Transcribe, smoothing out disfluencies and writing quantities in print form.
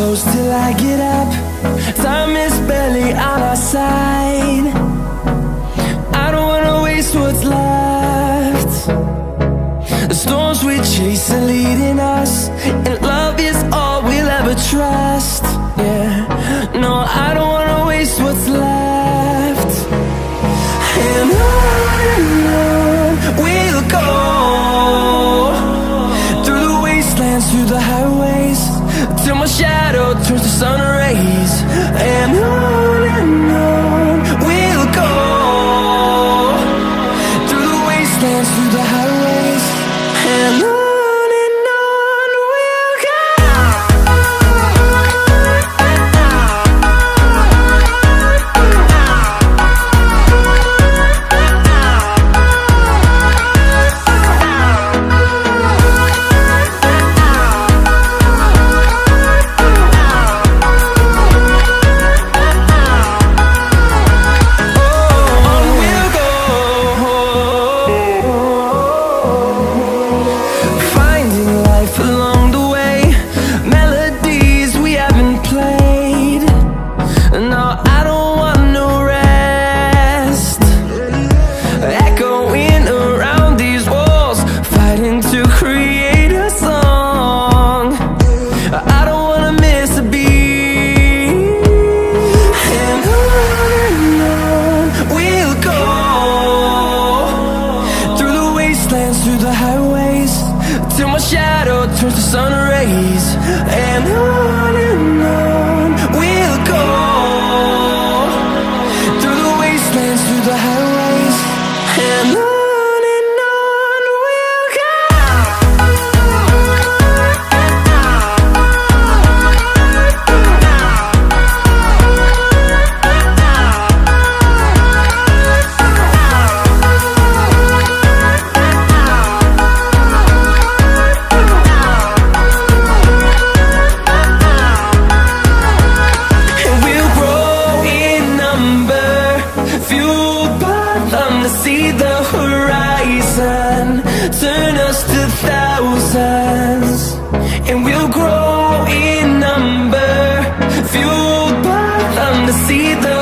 close till I get up. Time is barely on our side. I don't wanna waste what's left. The storms we chase are leading us, and love is all we'll ever trust. Yeah, no, I don't wanna waste what's left. And on we'll go, through the wastelands, through the highways, till my shadow turns to sun rays. And on we'll go, through the wastelands, through the highways, and on we'll go. Through the highways, till my shadow turns to sun rays. And on we'll go, through the wastelands, through the highways, and on we'll go. See the horizon, turn us to thousands, and we'll grow in number, fueled by them to see the